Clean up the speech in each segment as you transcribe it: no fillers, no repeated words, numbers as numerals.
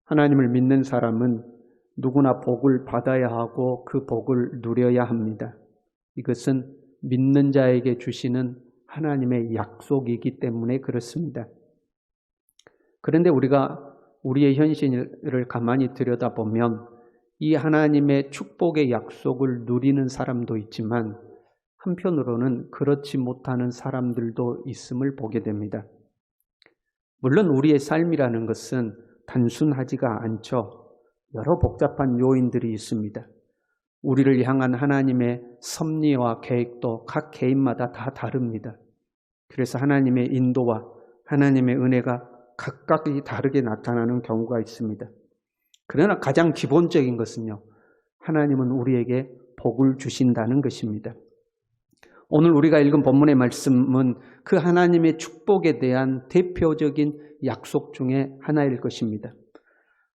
하나님을 믿는 사람은 누구나 복을 받아야 하고 그 복을 누려야 합니다. 이것은 믿는 자에게 주시는 하나님의 약속이기 때문에 그렇습니다. 그런데 우리가 우리의 현실을 가만히 들여다보면 이 하나님의 축복의 약속을 누리는 사람도 있지만 한편으로는 그렇지 못하는 사람들도 있음을 보게 됩니다. 물론 우리의 삶이라는 것은 단순하지가 않죠. 여러 복잡한 요인들이 있습니다. 우리를 향한 하나님의 섭리와 계획도 각 개인마다 다 다릅니다. 그래서 하나님의 인도와 하나님의 은혜가 각각이 다르게 나타나는 경우가 있습니다. 그러나 가장 기본적인 것은요, 하나님은 우리에게 복을 주신다는 것입니다. 오늘 우리가 읽은 본문의 말씀은 그 하나님의 축복에 대한 대표적인 약속 중에 하나일 것입니다.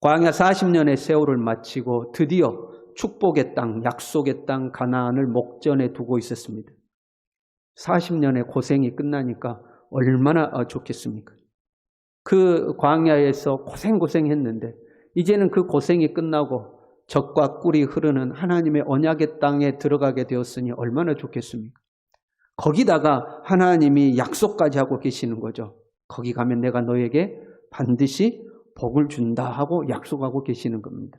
광야 40년의 세월을 마치고 드디어 축복의 땅, 약속의 땅 가나안을 목전에 두고 있었습니다. 40년의 고생이 끝나니까 얼마나 좋겠습니까? 그 광야에서 고생했는데 이제는 그 고생이 끝나고 젖과 꿀이 흐르는 하나님의 언약의 땅에 들어가게 되었으니 얼마나 좋겠습니까? 거기다가 하나님이 약속까지 하고 계시는 거죠. 거기 가면 내가 너에게 반드시 복을 준다 하고 약속하고 계시는 겁니다.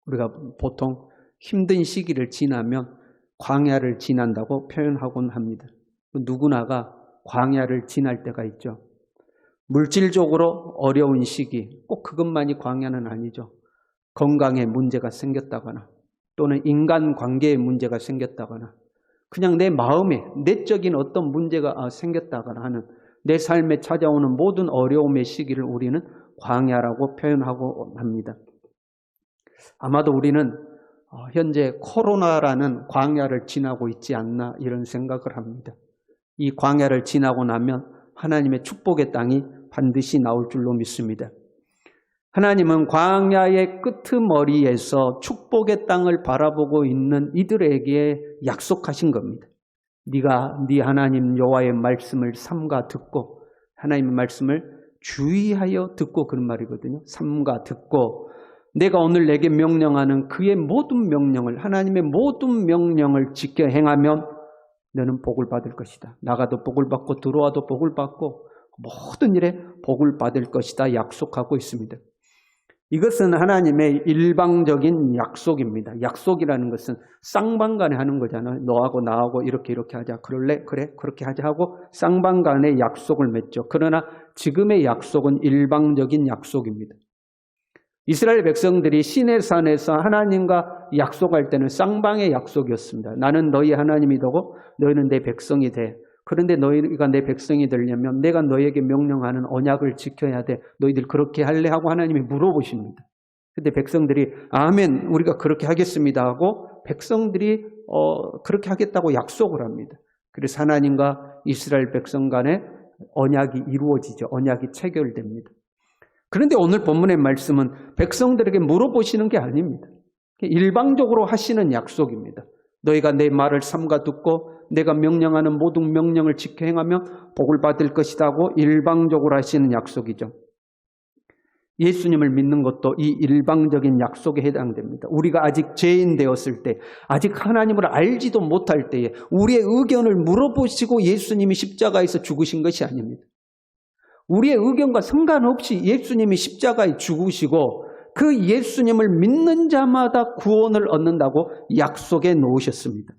우리가 보통 힘든 시기를 지나면 광야를 지난다고 표현하곤 합니다. 누구나가 광야를 지날 때가 있죠. 물질적으로 어려운 시기, 꼭 그것만이 광야는 아니죠. 건강에 문제가 생겼다거나 또는 인간관계에 문제가 생겼다거나 그냥 내 마음에 내적인 어떤 문제가 생겼다거나 하는 내 삶에 찾아오는 모든 어려움의 시기를 우리는 광야라고 표현하고 합니다. 아마도 우리는 현재 코로나라는 광야를 지나고 있지 않나 이런 생각을 합니다. 이 광야를 지나고 나면 하나님의 축복의 땅이 반드시 나올 줄로 믿습니다. 하나님은 광야의 끄트머리에서 축복의 땅을 바라보고 있는 이들에게 약속하신 겁니다. 네가 네 하나님 여호와의 말씀을 삼가 듣고 하나님의 말씀을 주의하여 듣고 그런 말이거든요. 삼가 듣고 내가 오늘 내게 명령하는 그의 모든 명령을 하나님의 모든 명령을 지켜 행하면 너는 복을 받을 것이다. 나가도 복을 받고 들어와도 복을 받고 모든 일에 복을 받을 것이다 약속하고 있습니다. 이것은 하나님의 일방적인 약속입니다. 약속이라는 것은 쌍방간에 하는 거잖아요. 너하고 나하고 이렇게 하자. 그럴래? 그래? 그렇게 하자 하고 쌍방간에 약속을 맺죠. 그러나 지금의 약속은 일방적인 약속입니다. 이스라엘 백성들이 시내산에서 하나님과 약속할 때는 쌍방의 약속이었습니다. 나는 너희 하나님이 되고 너희는 내 백성이 돼. 그런데 너희가 내 백성이 되려면 내가 너희에게 명령하는 언약을 지켜야 돼. 너희들 그렇게 할래? 하고 하나님이 물어보십니다. 그런데 백성들이 아멘 우리가 그렇게 하겠습니다 하고 백성들이 그렇게 하겠다고 약속을 합니다. 그래서 하나님과 이스라엘 백성 간에 언약이 이루어지죠. 언약이 체결됩니다. 그런데 오늘 본문의 말씀은 백성들에게 물어보시는 게 아닙니다. 일방적으로 하시는 약속입니다. 너희가 내 말을 삼가 듣고 내가 명령하는 모든 명령을 지켜 행하면 복을 받을 것이라고 일방적으로 하시는 약속이죠. 예수님을 믿는 것도 이 일방적인 약속에 해당됩니다. 우리가 아직 죄인 되었을 때, 아직 하나님을 알지도 못할 때에 우리의 의견을 물어보시고 예수님이 십자가에서 죽으신 것이 아닙니다. 우리의 의견과 상관없이 예수님이 십자가에 죽으시고 그 예수님을 믿는 자마다 구원을 얻는다고 약속해 놓으셨습니다.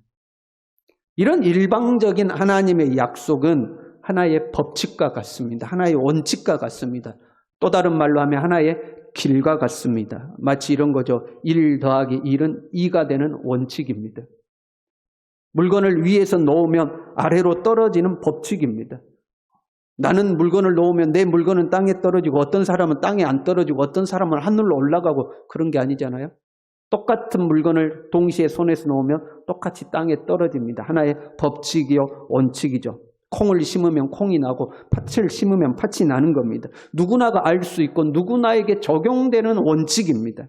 이런 일방적인 하나님의 약속은 하나의 법칙과 같습니다. 하나의 원칙과 같습니다. 또 다른 말로 하면 하나의 길과 같습니다. 마치 이런 거죠. 1 더하기 1은 2가 되는 원칙입니다. 물건을 위에서 놓으면 아래로 떨어지는 법칙입니다. 나는 물건을 놓으면 내 물건은 땅에 떨어지고 어떤 사람은 땅에 안 떨어지고 어떤 사람은 하늘로 올라가고 그런 게 아니잖아요. 똑같은 물건을 동시에 손에서 놓으면 똑같이 땅에 떨어집니다. 하나의 법칙이요 원칙이죠. 콩을 심으면 콩이 나고 팥을 심으면 팥이 나는 겁니다. 누구나가 알 수 있고 누구나에게 적용되는 원칙입니다.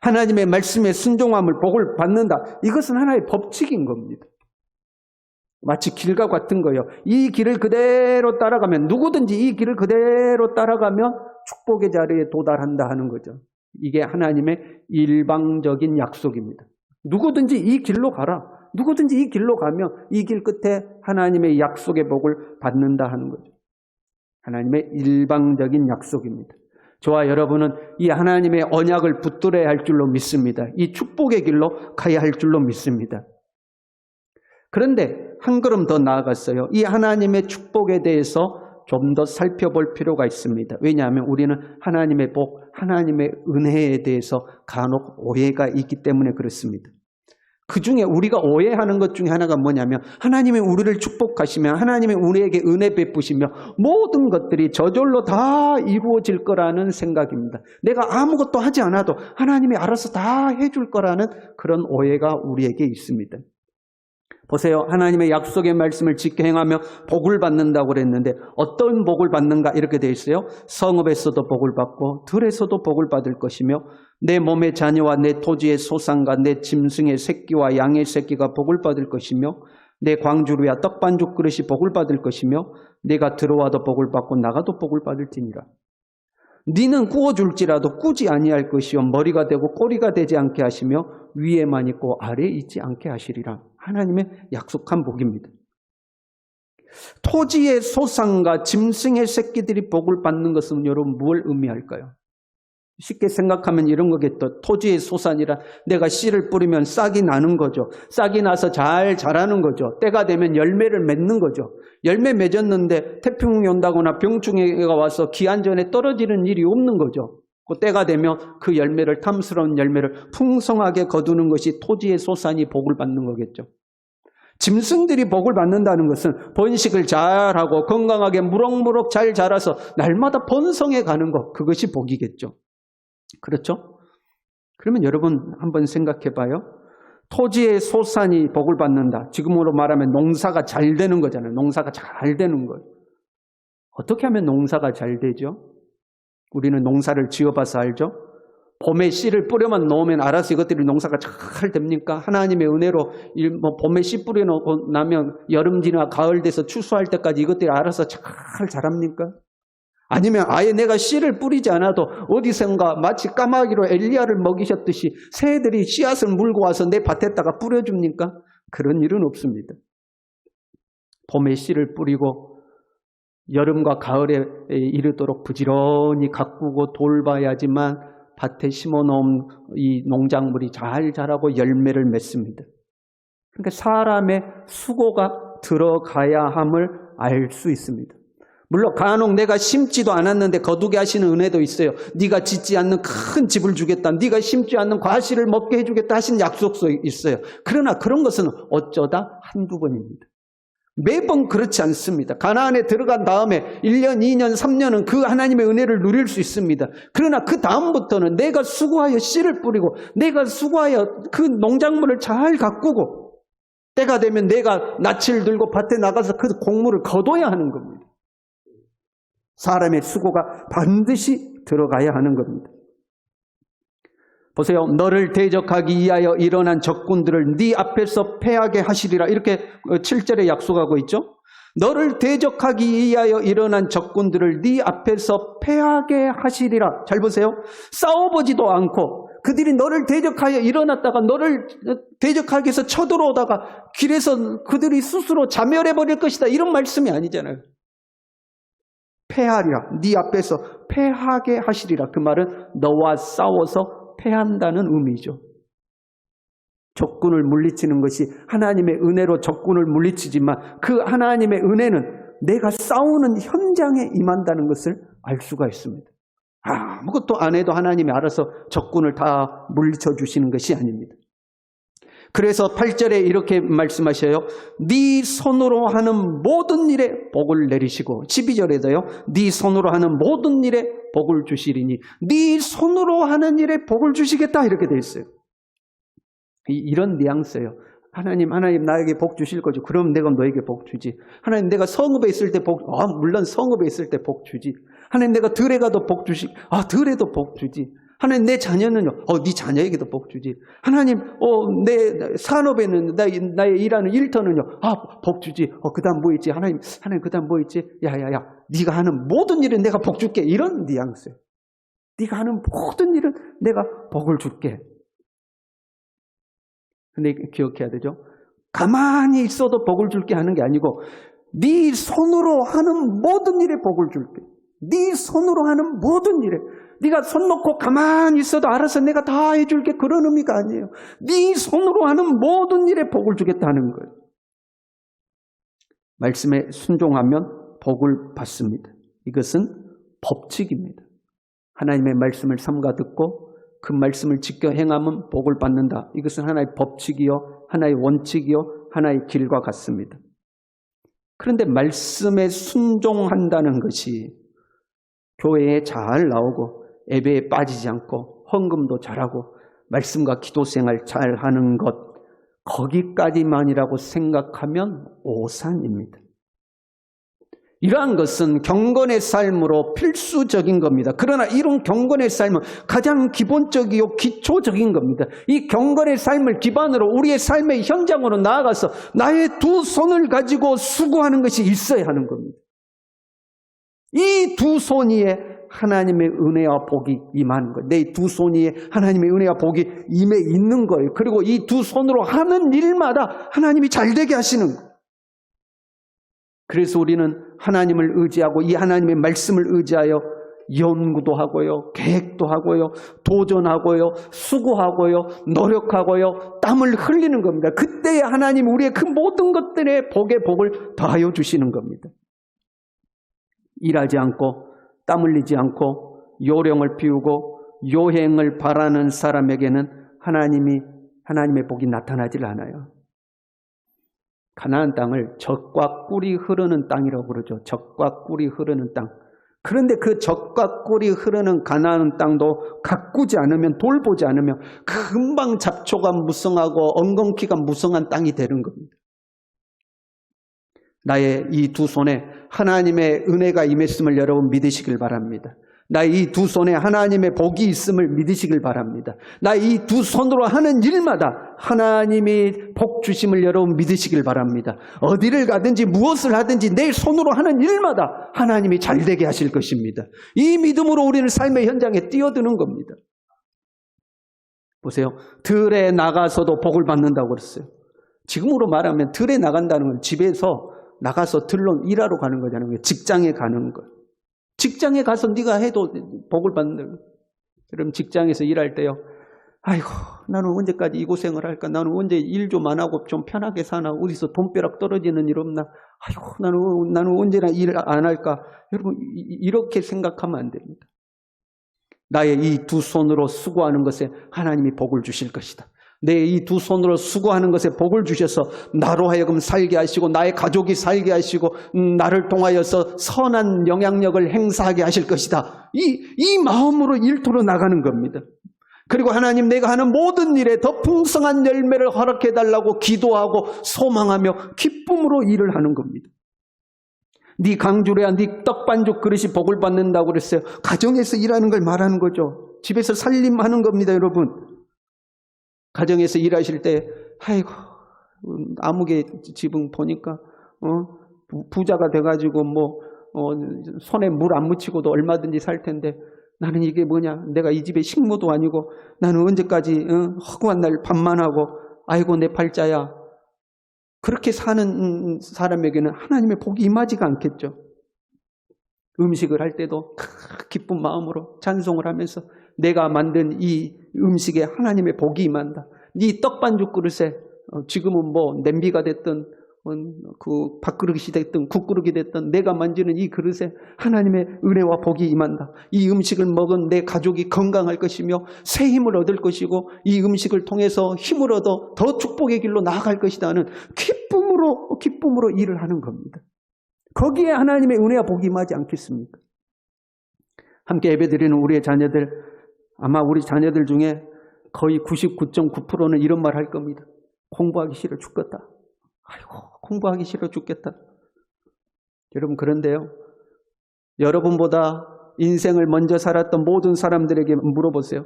하나님의 말씀에 순종함을 복을 받는다. 이것은 하나의 법칙인 겁니다. 마치 길과 같은 거예요. 이 길을 그대로 따라가면 누구든지 이 길을 그대로 따라가면 축복의 자리에 도달한다 하는 거죠. 이게 하나님의 일방적인 약속입니다. 누구든지 이 길로 가라. 누구든지 이 길로 가면 이 길 끝에 하나님의 약속의 복을 받는다 하는 거죠. 하나님의 일방적인 약속입니다. 저와 여러분은 이 하나님의 언약을 붙들어야 할 줄로 믿습니다. 이 축복의 길로 가야 할 줄로 믿습니다. 그런데 한 걸음 더 나아갔어요. 이 하나님의 축복에 대해서 좀 더 살펴볼 필요가 있습니다. 왜냐하면 우리는 하나님의 복, 하나님의 은혜에 대해서 간혹 오해가 있기 때문에 그렇습니다. 그 중에 우리가 오해하는 것 중에 하나가 뭐냐면 하나님이 우리를 축복하시면 하나님이 우리에게 은혜 베푸시며 모든 것들이 저절로 다 이루어질 거라는 생각입니다. 내가 아무것도 하지 않아도 하나님이 알아서 다 해줄 거라는 그런 오해가 우리에게 있습니다. 보세요. 하나님의 약속의 말씀을 지켜 행하며 복을 받는다고 그랬는데 어떤 복을 받는가 이렇게 되어 있어요. 성읍에서도 복을 받고 들에서도 복을 받을 것이며 내 몸의 자녀와 내 토지의 소산과 내 짐승의 새끼와 양의 새끼가 복을 받을 것이며 내 광주루야 떡반죽 그릇이 복을 받을 것이며 내가 들어와도 복을 받고 나가도 복을 받을지니라. 니는 구워줄지라도 꾸지 아니할 것이요 머리가 되고 꼬리가 되지 않게 하시며 위에만 있고 아래에 있지 않게 하시리라. 하나님의 약속한 복입니다. 토지의 소산과 짐승의 새끼들이 복을 받는 것은 여러분 뭘 의미할까요? 쉽게 생각하면 이런 거겠죠. 토지의 소산이라 내가 씨를 뿌리면 싹이 나는 거죠. 싹이 나서 잘 자라는 거죠. 때가 되면 열매를 맺는 거죠. 열매 맺었는데 태풍이 온다거나 병충해가 와서 기한 전에 떨어지는 일이 없는 거죠. 그 때가 되면 그 열매를 탐스러운 열매를 풍성하게 거두는 것이 토지의 소산이 복을 받는 거겠죠. 짐승들이 복을 받는다는 것은 번식을 잘하고 건강하게 무럭무럭 잘 자라서 날마다 번성해 가는 것, 그것이 복이겠죠. 그렇죠? 그러면 여러분 한번 생각해 봐요. 토지의 소산이 복을 받는다. 지금으로 말하면 농사가 잘 되는 거잖아요. 농사가 잘 되는 거예요. 어떻게 하면 농사가 잘 되죠? 우리는 농사를 지어봐서 알죠? 봄에 씨를 뿌려만 놓으면 알아서 이것들이 농사가 잘 됩니까? 하나님의 은혜로 봄에 씨 뿌려놓고 나면 여름 지나 가을 돼서 추수할 때까지 이것들이 알아서 잘 자랍니까? 아니면 아예 내가 씨를 뿌리지 않아도 어디선가 마치 까마귀로 엘리야를 먹이셨듯이 새들이 씨앗을 물고 와서 내 밭에다가 뿌려줍니까? 그런 일은 없습니다. 봄에 씨를 뿌리고 여름과 가을에 이르도록 부지런히 가꾸고 돌봐야지만 밭에 심어놓은 이 농작물이 잘 자라고 열매를 맺습니다. 그러니까 사람의 수고가 들어가야 함을 알 수 있습니다. 물론 간혹 내가 심지도 않았는데 거두게 하시는 은혜도 있어요. 네가 짓지 않는 큰 집을 주겠다. 네가 심지 않는 과실을 먹게 해주겠다 하신 약속도 있어요. 그러나 그런 것은 어쩌다 한두 번입니다. 매번 그렇지 않습니다. 가나안에 들어간 다음에 1년, 2년, 3년은 그 하나님의 은혜를 누릴 수 있습니다. 그러나 그 다음부터는 내가 수고하여 씨를 뿌리고 내가 수고하여 그 농작물을 잘 가꾸고 때가 되면 내가 낯을 들고 밭에 나가서 그 곡물을 거둬야 하는 겁니다. 사람의 수고가 반드시 들어가야 하는 겁니다. 보세요. 너를 대적하기 위하여 일어난 적군들을 네 앞에서 패하게 하시리라. 이렇게 7절에 약속하고 있죠. 너를 대적하기 위하여 일어난 적군들을 네 앞에서 패하게 하시리라. 잘 보세요. 싸워보지도 않고 그들이 너를 대적하여 일어났다가 너를 대적하기 위해서 쳐들어오다가 길에서 그들이 스스로 자멸해버릴 것이다. 이런 말씀이 아니잖아요. 패하리라. 네 앞에서 패하게 하시리라. 그 말은 너와 싸워서 패한다는 의미죠. 적군을 물리치는 것이 하나님의 은혜로 적군을 물리치지만 그 하나님의 은혜는 내가 싸우는 현장에 임한다는 것을 알 수가 있습니다. 아무것도 안 해도 하나님이 알아서 적군을 다 물리쳐 주시는 것이 아닙니다. 그래서 8절에 이렇게 말씀하셔요. 네 손으로 하는 모든 일에 복을 내리시고 12절에도요. 네 손으로 하는 모든 일에 복을 주시리니 네 손으로 하는 일에 복을 주시겠다 이렇게 되어 있어요. 이런 뉘앙스예요. 하나님 나에게 복 주실 거죠. 그럼 내가 너에게 복 주지. 하나님 내가 성읍에 있을 때 물론 성읍에 있을 때 복 주지. 하나님 내가 들에 가도 복 주시. 들에도 복 주지. 하나님 내 자녀는요. 네 자녀에게도 복 주지. 하나님 내 산업에는 나의 일하는 일터는요. 복 주지. 그다음 뭐 있지? 하나님 그다음 뭐 있지? 야야야. 네가 하는 모든 일은 내가 복 줄게. 이런 뉘앙스예요. 네가 하는 모든 일은 내가 복을 줄게. 근데 기억해야 되죠. 가만히 있어도 복을 줄게 하는 게 아니고 네 손으로 하는 모든 일에 복을 줄게. 네 손으로 하는 모든 일에. 네가 손 놓고 가만히 있어도 알아서 내가 다 해줄게. 그런 의미가 아니에요. 네 손으로 하는 모든 일에 복을 주겠다는 거예요. 말씀에 순종하면 복을 받습니다. 이것은 법칙입니다. 하나님의 말씀을 삼가 듣고 그 말씀을 지켜 행하면 복을 받는다. 이것은 하나의 법칙이요, 하나의 원칙이요, 하나의 길과 같습니다. 그런데 말씀에 순종한다는 것이 교회에 잘 나오고 예배에 빠지지 않고 헌금도 잘하고 말씀과 기도 생활 잘하는 것, 거기까지만이라고 생각하면 오산입니다. 이러한 것은 경건의 삶으로 필수적인 겁니다. 그러나 이런 경건의 삶은 가장 기본적이고 기초적인 겁니다. 이 경건의 삶을 기반으로 우리의 삶의 현장으로 나아가서 나의 두 손을 가지고 수고하는 것이 있어야 하는 겁니다. 이 두 손 위에 하나님의 은혜와 복이 임하는 거예요. 내 두 손 위에 하나님의 은혜와 복이 임해 있는 거예요. 그리고 이 두 손으로 하는 일마다 하나님이 잘되게 하시는 거예요. 그래서 우리는 하나님을 의지하고 이 하나님의 말씀을 의지하여 연구도 하고요, 계획도 하고요, 도전하고요, 수고하고요, 노력하고요, 땀을 흘리는 겁니다. 그때에 하나님 우리의 그 모든 것들의 복의 복을 더하여 주시는 겁니다. 일하지 않고 땀 흘리지 않고 요령을 피우고 요행을 바라는 사람에게는 하나님의 복이 나타나질 않아요. 가나안 땅을 젖과 꿀이 흐르는 땅이라고 그러죠. 젖과 꿀이 흐르는 땅. 그런데 그 젖과 꿀이 흐르는 가나안 땅도 가꾸지 않으면, 돌보지 않으면 금방 잡초가 무성하고 엉겅퀴가 무성한 땅이 되는 겁니다. 나의 이 두 손에 하나님의 은혜가 임했음을 여러분 믿으시길 바랍니다. 나의 이 두 손에 하나님의 복이 있음을 믿으시길 바랍니다. 나의 이 두 손으로 하는 일마다 하나님이 복 주심을 여러분 믿으시길 바랍니다. 어디를 가든지 무엇을 하든지 내 손으로 하는 일마다 하나님이 잘되게 하실 것입니다. 이 믿음으로 우리는 삶의 현장에 뛰어드는 겁니다. 보세요. 들에 나가서도 복을 받는다고 그랬어요. 지금으로 말하면 들에 나간다는 건 집에서 나가서 들로 일하러 가는 거잖아요. 직장에 가는 거. 직장에 가서 네가 해도 복을 받는다. 여러분 직장에서 일할 때요. 아이고 나는 언제까지 이 고생을 할까? 나는 언제 일 좀 안 하고 좀 편하게 사나? 어디서 돈벼락 떨어지는 일 없나? 아이고 나는 언제나 일 안 할까? 여러분 이렇게 생각하면 안 됩니다. 나의 이 두 손으로 수고하는 것에 하나님이 복을 주실 것이다. 내 이 두 손으로 수고하는 것에 복을 주셔서 나로 하여금 살게 하시고 나의 가족이 살게 하시고 나를 통하여서 선한 영향력을 행사하게 하실 것이다. 이 마음으로 일터로 나가는 겁니다. 그리고 하나님 내가 하는 모든 일에 더 풍성한 열매를 허락해달라고 기도하고 소망하며 기쁨으로 일을 하는 겁니다. 네 강주래야 네 떡반죽 그릇이 복을 받는다고 그랬어요. 가정에서 일하는 걸 말하는 거죠. 집에서 살림하는 겁니다, 여러분. 가정에서 일하실 때 아이고 아무개 지붕 보니까 부자가 돼가지고 손에 물 안 묻히고도 얼마든지 살 텐데 나는 이게 뭐냐? 내가 이 집에 식모도 아니고 나는 언제까지 허구한 날 밥만 하고 아이고 내 팔자야. 그렇게 사는 사람에게는 하나님의 복이 임하지가 않겠죠. 음식을 할 때도 기쁜 마음으로 찬송을 하면서 내가 만든 이 음식에 하나님의 복이 임한다. 네 떡반죽 그릇에 지금은 냄비가 됐든 그 밥그릇이 됐든 국그릇이 됐든 내가 만지는 이 그릇에 하나님의 은혜와 복이 임한다. 이 음식을 먹은 내 가족이 건강할 것이며 새 힘을 얻을 것이고 이 음식을 통해서 힘을 얻어 더 축복의 길로 나아갈 것이다 하는 기쁨으로 일을 하는 겁니다. 거기에 하나님의 은혜와 복이 임하지 않겠습니까? 함께 예배드리는 우리의 자녀들, 아마 우리 자녀들 중에 거의 99.9%는 이런 말 할 겁니다. 공부하기 싫어 죽겠다. 아이고 공부하기 싫어 죽겠다. 여러분 그런데요. 여러분보다 인생을 먼저 살았던 모든 사람들에게 물어보세요.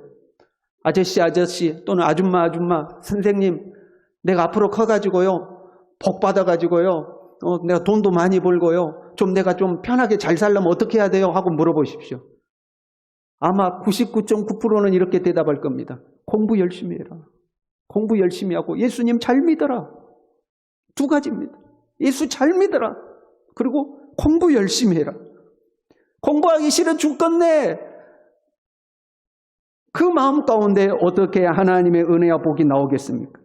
아저씨 또는 아줌마 선생님 내가 앞으로 커가지고요. 복 받아가지고요. 내가 돈도 많이 벌고요. 내가 좀 편하게 잘 살려면 어떻게 해야 돼요? 하고 물어보십시오. 아마 99.9%는 이렇게 대답할 겁니다. 공부 열심히 해라. 공부 열심히 하고 예수님 잘 믿어라. 두 가지입니다. 예수 잘 믿어라. 그리고 공부 열심히 해라. 공부하기 싫어 죽겠네. 그 마음 가운데 어떻게 하나님의 은혜와 복이 나오겠습니까?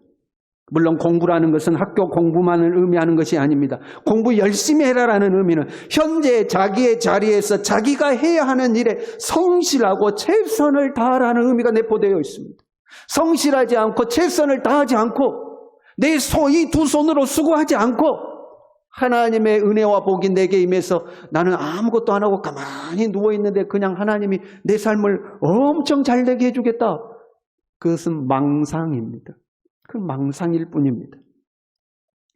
물론 공부라는 것은 학교 공부만을 의미하는 것이 아닙니다. 공부 열심히 해라라는 의미는 현재 자기의 자리에서 자기가 해야 하는 일에 성실하고 최선을 다하라는 의미가 내포되어 있습니다. 성실하지 않고 최선을 다하지 않고 내 이 두 손으로 수고하지 않고 하나님의 은혜와 복이 내게 임해서 나는 아무것도 안 하고 가만히 누워있는데 그냥 하나님이 내 삶을 엄청 잘되게 해주겠다. 그것은 망상입니다. 그 망상일 뿐입니다.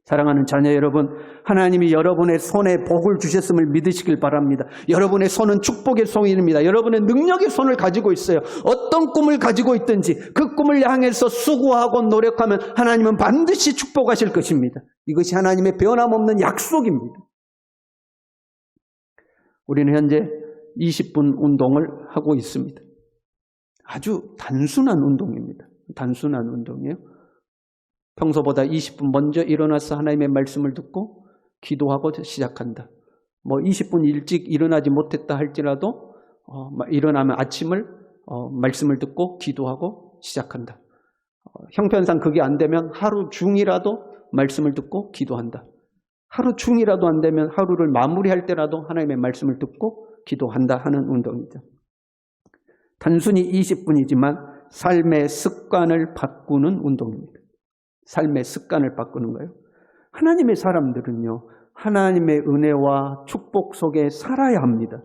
사랑하는 자녀 여러분, 하나님이 여러분의 손에 복을 주셨음을 믿으시길 바랍니다. 여러분의 손은 축복의 손입니다. 여러분의 능력의 손을 가지고 있어요. 어떤 꿈을 가지고 있든지 그 꿈을 향해서 수고하고 노력하면 하나님은 반드시 축복하실 것입니다. 이것이 하나님의 변함없는 약속입니다. 우리는 현재 20분 운동을 하고 있습니다. 아주 단순한 운동입니다. 단순한 운동이에요. 평소보다 20분 먼저 일어나서 하나님의 말씀을 듣고 기도하고 시작한다. 20분 일찍 일어나지 못했다 할지라도 일어나면 아침을 말씀을 듣고 기도하고 시작한다. 형편상 그게 안 되면 하루 중이라도 말씀을 듣고 기도한다. 하루 중이라도 안 되면 하루를 마무리할 때라도 하나님의 말씀을 듣고 기도한다 하는 운동이죠. 단순히 20분이지만 삶의 습관을 바꾸는 운동입니다. 삶의 습관을 바꾸는 거예요. 하나님의 사람들은요, 하나님의 은혜와 축복 속에 살아야 합니다.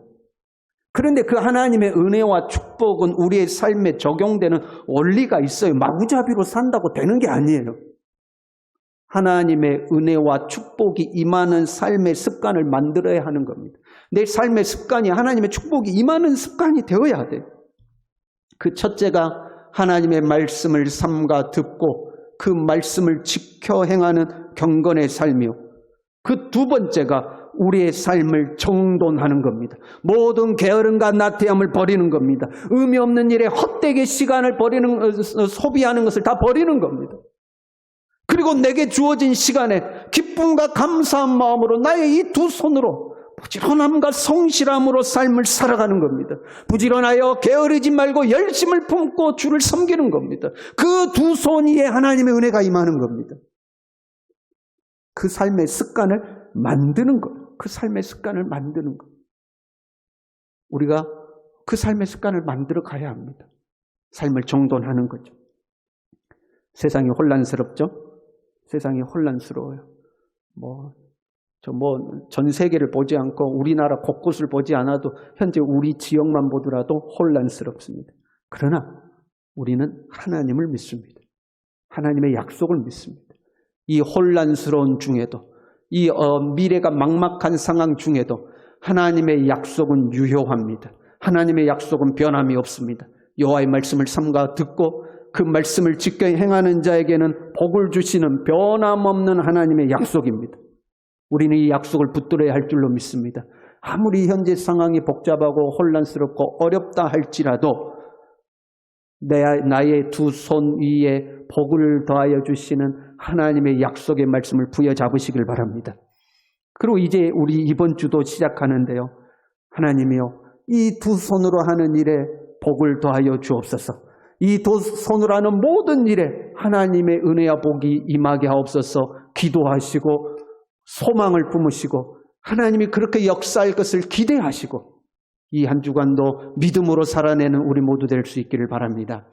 그런데 그 하나님의 은혜와 축복은 우리의 삶에 적용되는 원리가 있어요. 마구잡이로 산다고 되는 게 아니에요. 하나님의 은혜와 축복이 임하는 삶의 습관을 만들어야 하는 겁니다. 내 삶의 습관이 하나님의 축복이 임하는 습관이 되어야 돼요. 그 첫째가 하나님의 말씀을 삼가 듣고 그 말씀을 지켜 행하는 경건의 삶이요. 그 두 번째가 우리의 삶을 정돈하는 겁니다. 모든 게으름과 나태함을 버리는 겁니다. 의미 없는 일에 헛되게 시간을 소비하는 것을 다 버리는 겁니다. 그리고 내게 주어진 시간에 기쁨과 감사한 마음으로 나의 이 두 손으로 부지런함과 성실함으로 삶을 살아가는 겁니다. 부지런하여 게으르지 말고 열심을 품고 주를 섬기는 겁니다. 그 두 손 위에 하나님의 은혜가 임하는 겁니다. 그 삶의 습관을 만드는 거예요. 그 삶의 습관을 만드는 거예요. 우리가 그 삶의 습관을 만들어 가야 합니다. 삶을 정돈하는 거죠. 세상이 혼란스럽죠? 세상이 혼란스러워요. 전 세계를 보지 않고 우리나라 곳곳을 보지 않아도 현재 우리 지역만 보더라도 혼란스럽습니다. 그러나 우리는 하나님을 믿습니다. 하나님의 약속을 믿습니다. 이 혼란스러운 중에도 이 미래가 막막한 상황 중에도 하나님의 약속은 유효합니다. 하나님의 약속은 변함이 없습니다. 여호와의 말씀을 삼가 듣고 그 말씀을 지켜 행하는 자에게는 복을 주시는 변함없는 하나님의 약속입니다. 우리는 이 약속을 붙들어야 할 줄로 믿습니다. 아무리 현재 상황이 복잡하고 혼란스럽고 어렵다 할지라도 나의 두 손 위에 복을 더하여 주시는 하나님의 약속의 말씀을 부여잡으시길 바랍니다. 그리고 이제 우리 이번 주도 시작하는데요. 하나님이요, 이 두 손으로 하는 일에 복을 더하여 주옵소서. 이 두 손으로 하는 모든 일에 하나님의 은혜와 복이 임하게 하옵소서. 기도하시고 소망을 품으시고 하나님이 그렇게 역사할 것을 기대하시고 이 한 주간도 믿음으로 살아내는 우리 모두 될 수 있기를 바랍니다.